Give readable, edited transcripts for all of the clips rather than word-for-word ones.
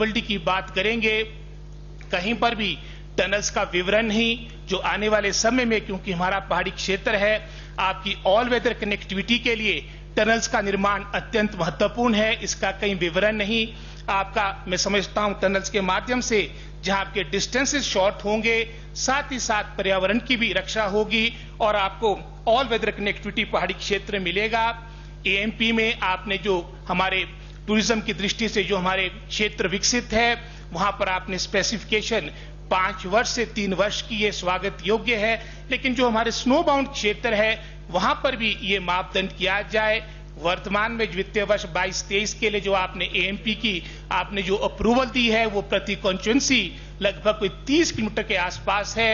WD की बात करेंगे, कहीं पर भी टनल्स का विवरण नहीं, जो आने वाले समय में, क्योंकि हमारा पहाड़ी क्षेत्र है, आपकी ऑल वेदर कनेक्टिविटी के लिए टनल्स का निर्माण अत्यंत महत्वपूर्ण है। इसका कहीं विवरण नहीं। आपका मैं समझता हूं टनल्स के माध्यम से जहां आपके डिस्टेंसेस शॉर्ट होंगे, साथ ही साथ पर्यावरण की भी रक्षा होगी और आपको ऑल वेदर कनेक्टिविटी पहाड़ी क्षेत्र में मिलेगा। एएमपी में आपने जो हमारे टूरिज्म की दृष्टि से जो हमारे क्षेत्र विकसित है, वहां पर आपने स्पेसिफिकेशन 5 वर्ष से 3 वर्ष की, ये स्वागत योग्य है। लेकिन जो हमारे स्नो बाउंड क्षेत्र है, वहां पर भी ये मापदंड किया जाए। वर्तमान में वित्तीय वर्ष 22-23 के लिए जो आपने एएमपी की आपने जो अप्रूवल दी है, वो प्रति कॉन्स्टिट्यूएंसी लगभग कोई 30 किलोमीटर के आसपास है।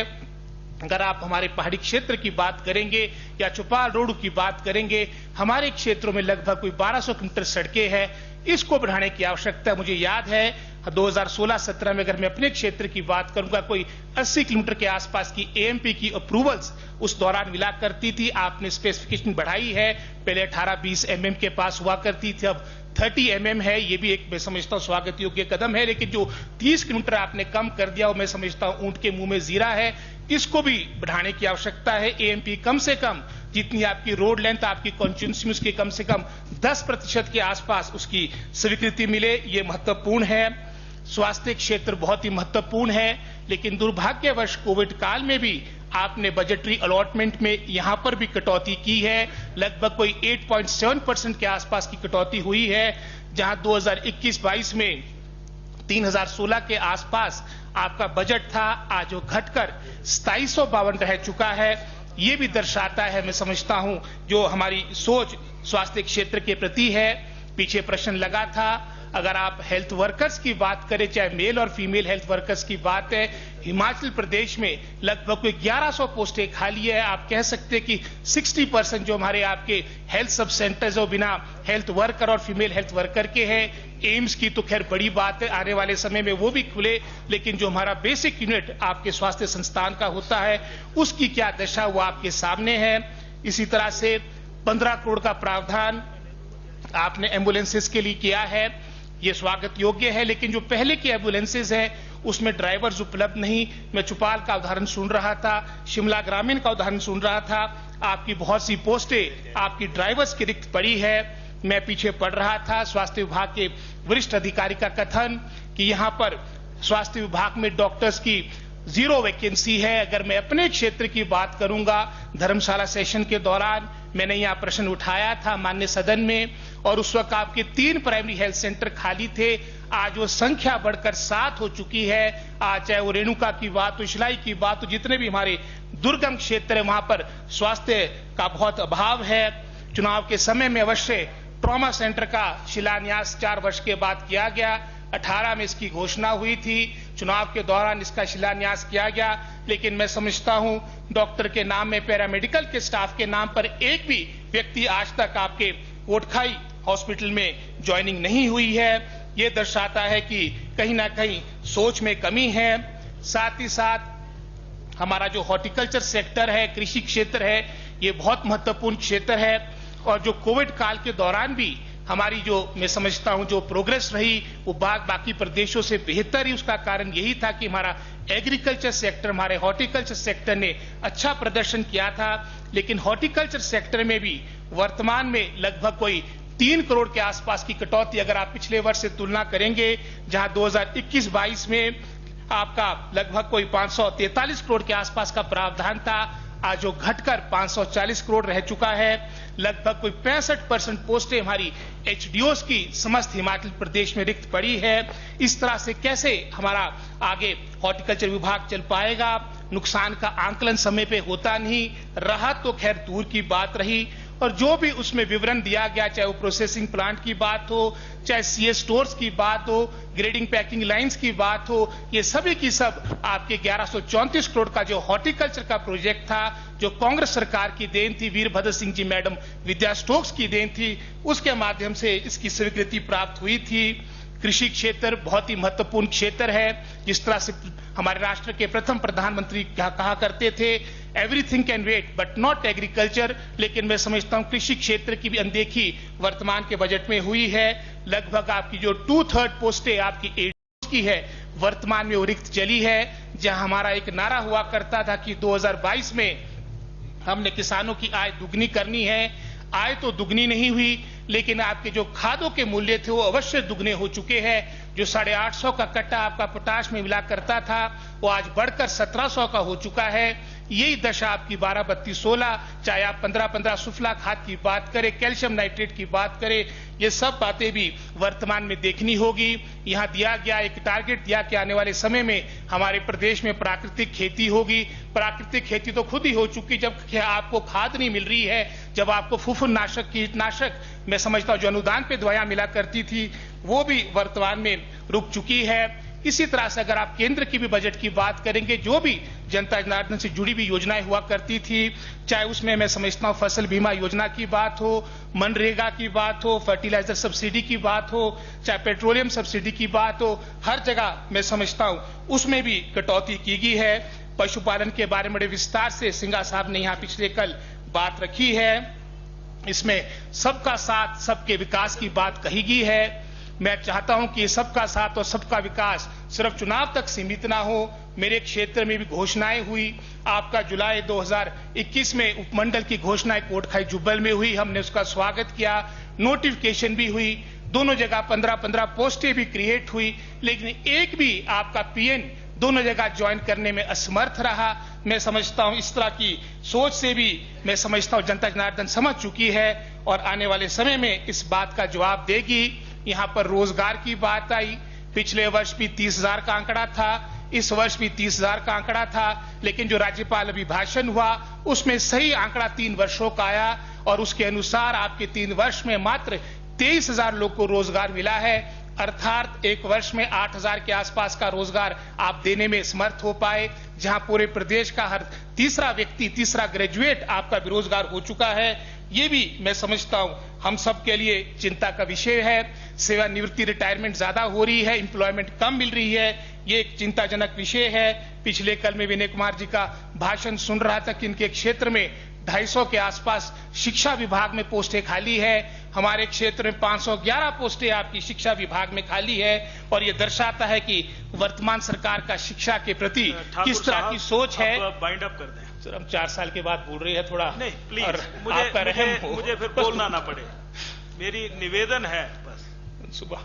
अगर आप हमारे पहाड़ी क्षेत्र की बात करेंगे या चौपाल रोड की बात करेंगे, हमारे क्षेत्रों में लगभग कोई 1200 किलोमीटर सड़कें हैं। इसको बढ़ाने की आवश्यकता है। मुझे याद है 2016-17 में अगर मैं अपने क्षेत्र की बात करूंगा, कोई 80 किलोमीटर के आसपास की एएमपी की अप्रूवल्स उस दौरान मिला करती थी। आपने स्पेसिफिकेशन बढ़ाई है, पहले 18-20 mm के पास हुआ करती थी, अब 30 mm है। ये भी एक मैं समझता हूँ स्वागत योग्य कदम है। लेकिन जो 30 किलोमीटर आपने कम कर दिया, वो मैं समझता हूँ ऊंट के मुंह में जीरा है। इसको भी बढ़ाने की आवश्यकता है। एएमपी कम से कम जितनी आपकी रोड लेंथ, आपकी कॉन्स्टिट्यूएंसी में उसकी कम से कम 10% के आसपास उसकी स्वीकृति मिले, ये महत्वपूर्ण है। स्वास्थ्य क्षेत्र बहुत ही महत्वपूर्ण है, लेकिन दुर्भाग्यवश कोविड काल में भी आपने बजटरी अलॉटमेंट में यहां पर भी कटौती की है। लगभग कोई 8.7% के आसपास की कटौती हुई है, जहां 2021-22 में 3016 के आसपास आपका बजट था, आज वो घटकर 2752 रह चुका है। ये भी दर्शाता है, मैं समझता हूं, जो हमारी सोच स्वास्थ्य क्षेत्र के प्रति है। पीछे प्रश्न लगा था, अगर आप हेल्थ वर्कर्स की बात करें, चाहे मेल और फीमेल हेल्थ वर्कर्स की बात है, हिमाचल प्रदेश में लगभग कोई 1100 पोस्टें खाली है। आप कह सकते हैं कि 60% जो हमारे आपके हेल्थ सब सेंटर्स है वो बिना हेल्थ वर्कर और फीमेल हेल्थ वर्कर के हैं। एम्स की तो खैर बड़ी बात है, आने वाले समय में वो भी खुले, लेकिन जो हमारा बेसिक यूनिट आपके स्वास्थ्य संस्थान का होता है, उसकी क्या दशा वो आपके सामने है। इसी तरह से 15 करोड़ का प्रावधान आपने एम्बुलेंसेस के लिए किया है, ये स्वागत योग्य है। लेकिन जो पहले की एम्बुलेंसेज है, उसमें ड्राइवर्स उपलब्ध नहीं। मैं चौपाल का उदाहरण सुन रहा था, शिमला ग्रामीण का उदाहरण सुन रहा था। आपकी बहुत सी पोस्टें आपकी ड्राइवर्स की रिक्त पड़ी है। मैं पीछे पढ़ रहा था स्वास्थ्य विभाग के वरिष्ठ अधिकारी का कथन कि यहां पर स्वास्थ्य विभाग में डॉक्टर्स की 0 वैकेंसी है। अगर मैं अपने क्षेत्र की बात करूंगा, धर्मशाला सेशन के दौरान मैंने यहाँ प्रश्न उठाया था माननीय सदन में, और उस वक्त आपके 3 प्राइमरी हेल्थ सेंटर खाली थे। आज वो संख्या बढ़कर 7 हो चुकी है। आज चाहे वो रेणुका की बात हो, शिलाई की बात हो, जितने भी हमारे दुर्गम क्षेत्र है, वहां पर स्वास्थ्य का बहुत अभाव है। चुनाव के समय में अवश्य ट्रॉमा सेंटर का शिलान्यास 4 वर्ष के बाद किया गया। 18 में इसकी घोषणा हुई थी, चुनाव के दौरान इसका शिलान्यास किया गया। लेकिन मैं समझता हूं डॉक्टर के नाम में, पैरामेडिकल के स्टाफ के नाम पर एक भी व्यक्ति आज तक आपके कोटखाई हॉस्पिटल में ज्वाइनिंग नहीं हुई है। ये दर्शाता है कि कहीं ना कहीं सोच में कमी है। साथ ही साथ हमारा जो हॉर्टिकल्चर सेक्टर है, कृषि क्षेत्र है, ये बहुत महत्वपूर्ण क्षेत्र है। और जो कोविड काल के दौरान भी हमारी जो मैं समझता हूं जो प्रोग्रेस रही, वो बाकी प्रदेशों से बेहतर ही। उसका कारण यही था कि हमारा एग्रीकल्चर सेक्टर, हमारे हॉर्टिकल्चर सेक्टर ने अच्छा प्रदर्शन किया था। लेकिन हॉर्टिकल्चर सेक्टर में भी वर्तमान में लगभग कोई 3 करोड़ के आसपास की कटौती अगर आप पिछले वर्ष से तुलना करेंगे, जहां 2021-22 में आपका लगभग कोई 543 करोड़ के आसपास का प्रावधान था, आज वो घटकर 540 करोड़ रह चुका है। लगभग कोई 65% पोस्टें हमारी एचडीओस की समस्त हिमाचल प्रदेश में रिक्त पड़ी है। इस तरह से कैसे हमारा आगे हॉर्टिकल्चर विभाग चल पाएगा? नुकसान का आंकलन समय पे होता नहीं, राहत तो खैर दूर की बात रही। और जो भी उसमें विवरण दिया गया, चाहे वो प्रोसेसिंग प्लांट की बात हो, चाहे सीएस स्टोर्स की बात हो, ग्रेडिंग पैकिंग लाइंस की बात हो, ये सभी की सब आपके 1134 करोड़ का जो हॉर्टिकल्चर का प्रोजेक्ट था, जो कांग्रेस सरकार की देन थी, वीरभद्र सिंह जी मैडम विद्या स्टोक्स की देन थी, उसके माध्यम से इसकी स्वीकृति प्राप्त हुई थी। कृषि क्षेत्र बहुत ही महत्वपूर्ण क्षेत्र है। जिस तरह से हमारे राष्ट्र के प्रथम प्रधानमंत्री कहा करते थे, everything can wait but not agriculture. लेकिन मैं समझता हूं कृषि क्षेत्र की भी अनदेखी वर्तमान के बजट में हुई है। लगभग आपकी जो 2/3 पोस्टें आपकी की है, वर्तमान में वो रिक्त चली है। जहां हमारा एक नारा हुआ करता था कि 2022 में हमने किसानों की आय दुगनी करनी है। आय तो दुगनी नहीं हुई, लेकिन आपके जो खादों के मूल्य थे वो अवश्य दुगने हो चुके हैं। जो 850 का कट्टा आपका पोटाश में मिला करता था वो आज बढ़कर 1700 का हो चुका है। यही दशा आपकी 12-32-16, चाहे आप 15-15 सुफला खाद की बात करें, कैल्शियम नाइट्रेट की बात करें, ये सब बातें भी वर्तमान में देखनी होगी। यहाँ दिया गया एक टारगेट दिया कि आने वाले समय में हमारे प्रदेश में प्राकृतिक खेती होगी। प्राकृतिक खेती तो खुद ही हो चुकी, जब आपको खाद नहीं मिल रही है, जब आपको फुफुंदनाशक, कीटनाशक, मैं समझता हूँ जो अनुदान पे दवाइयां मिला करती थी वो भी वर्तमान में रुक चुकी है। इसी तरह से अगर आप केंद्र की भी बजट की बात करेंगे, जो भी जनता जनार्दन से जुड़ी हुई योजनाएं हुआ करती थी, चाहे उसमें मैं समझता हूं फसल बीमा योजना की बात हो, मनरेगा की बात हो, फर्टिलाइजर सब्सिडी की बात हो, चाहे पेट्रोलियम सब्सिडी की बात हो, हर जगह मैं समझता हूं उसमें भी कटौती की गई है। पशुपालन के बारे में बड़े विस्तार से सिंघा साहब ने यहाँ पिछले कल बात रखी है। इसमें सबका साथ सबके विकास की बात कही गई है। मैं चाहता हूं कि सबका साथ और सबका विकास सिर्फ चुनाव तक सीमित ना हो। मेरे क्षेत्र में भी घोषणाएं हुई। आपका जुलाई 2021 में उपमंडल की घोषणा कोटखाई जुब्बल में हुई, हमने उसका स्वागत किया। नोटिफिकेशन भी हुई, दोनों जगह 15-15 पोस्टें भी क्रिएट हुई, लेकिन एक भी आपका पीएन दोनों जगह ज्वाइन करने में असमर्थ रहा। मैं समझता हूं इस तरह की सोच से भी मैं समझता हूं जनता जनार्दन समझ चुकी है और आने वाले समय में इस बात का जवाब देगी। यहाँ पर रोजगार की बात आई। पिछले वर्ष भी 30,000 का आंकड़ा था, इस वर्ष भी 30,000 का आंकड़ा था, लेकिन जो राज्यपाल अभिभाषण हुआ उसमें सही आंकड़ा 3 वर्षों का आया और उसके अनुसार आपके 3 वर्ष में मात्र 23,000 लोग को रोजगार मिला है। अर्थात एक वर्ष में 8,000 के आसपास का रोजगार आप देने में समर्थ हो पाए, जहां पूरे प्रदेश का हर तीसरा व्यक्ति, तीसरा ग्रेजुएट आपका बेरोजगार हो चुका है। ये भी मैं समझता हूं हम सब के लिए चिंता का विषय है। सेवानिवृत्ति, रिटायरमेंट ज्यादा हो रही है, एम्प्लॉयमेंट कम मिल रही है, ये एक चिंताजनक विषय है। पिछले कल में विनय कुमार जी का भाषण सुन रहा था कि इनके क्षेत्र में 250 के आसपास शिक्षा विभाग में पोस्टें खाली है। हमारे क्षेत्र में 511 पोस्टें आपकी शिक्षा विभाग में खाली है और ये दर्शाता है कि वर्तमान सरकार का शिक्षा के प्रति किस तरह की सोच है। बाइंड अप कर दें सर, हम 4 साल के बाद बोल रहे हैं, थोड़ा नहीं प्लीज, मुझे फिर बोलना ना पड़े, मेरी निवेदन है बस सुबह।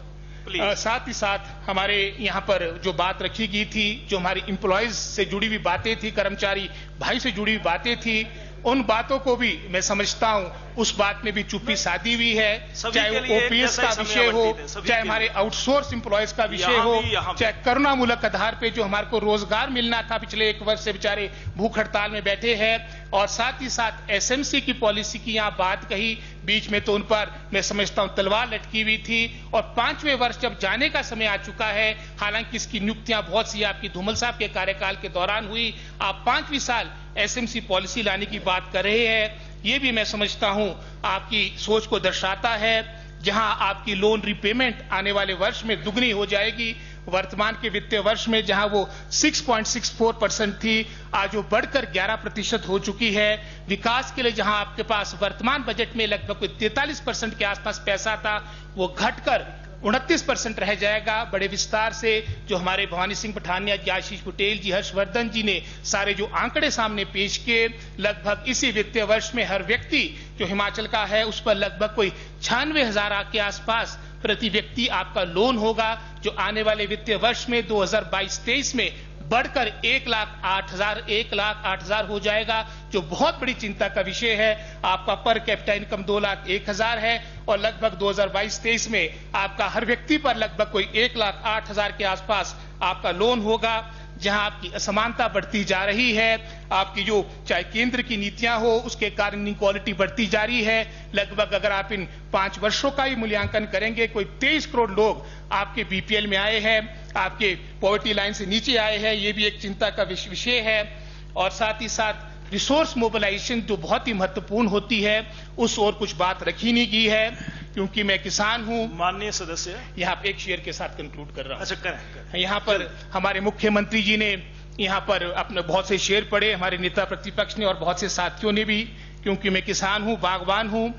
साथ ही साथ हमारे यहाँ पर जो बात रखी गई थी, जो हमारी एम्प्लॉयज से जुड़ी हुई बातें थी, कर्मचारी भाई से जुड़ी हुई बातें थी, उन बातों को भी मैं समझता हूं उस बात में भी चुप्पी साधी हुई है। चाहे वो ओपीएस का विषय हो, चाहे हमारे आउटसोर्स एम्प्लॉयज का विषय हो, चाहे करुणामूलक आधार पे जो हमारे को रोजगार मिलना था, पिछले 1 वर्ष से बेचारे भूख हड़ताल में बैठे हैं। और साथ ही साथ एसएमसी की पॉलिसी की यहाँ बात कही, बीच में तो उन पर मैं समझता हूं तलवार लटकी हुई थी और 5वें वर्ष जब जाने का समय आ चुका है, हालांकि इसकी नियुक्तियां बहुत सी आपकी धूमल साहब के कार्यकाल के दौरान हुई, आप 5वीं साल एसएमसी पॉलिसी लाने की बात कर रहे हैं। ये भी मैं समझता हूं आपकी सोच को दर्शाता है, जहां आपकी लोन रिपेमेंट आने वाले वर्ष में दुगनी हो जाएगी। वर्तमान के वित्तीय वर्ष में जहां वो 6.64% थी, आज वो बढ़कर 11% हो चुकी है। विकास के लिए जहां आपके पास वर्तमान बजट में लगभग 43% के आसपास पैसा था, वो घटकर 29% रह जाएगा। बड़े विस्तार से जो हमारे भवानी सिंह पठानिया जी, आशीष पटेल जी, हर्षवर्धन जी ने सारे जो आंकड़े सामने पेश किए, लगभग इसी वित्तीय वर्ष में हर व्यक्ति जो हिमाचल का है उस पर लगभग कोई 96,000 के आसपास प्रति व्यक्ति आपका लोन होगा, जो आने वाले वित्तीय वर्ष में 2022-23 में बढ़कर 1,08,000 हो जाएगा, जो बहुत बड़ी चिंता का विषय है। आपका पर कैपिटा इनकम 2,01,000 है और लगभग 2022-23 में आपका हर व्यक्ति पर लगभग कोई 1,08,000 के आसपास आपका लोन होगा, जहां आपकी असमानता बढ़ती जा रही है। आपकी जो चाहे केंद्र की नीतियां हो, उसके कारण इनइक्वालिटी बढ़ती जा रही है। लगभग अगर आप इन 5 वर्षों का ही मूल्यांकन करेंगे, कोई 23 करोड़ लोग आपके बीपीएल में आए हैं, आपके पॉवर्टी लाइन से नीचे आए हैं, ये भी एक चिंता का विषय है। और साथ ही साथ रिसोर्स मोबिलाइजेशन जो बहुत ही महत्वपूर्ण होती है, उस ओर कुछ बात रखी नहीं गई है, क्योंकि मैं किसान हूं। माननीय सदस्य, यहाँ पे एक शेयर के साथ कंक्लूड कर रहा हूं। अच्छा, करें। यहाँ पर हमारे मुख्यमंत्री जी ने यहाँ पर अपने बहुत से शेर पढ़े, हमारे नेता प्रतिपक्ष ने और बहुत से साथियों ने भी, क्योंकि मैं किसान हूं, बागवान हूं।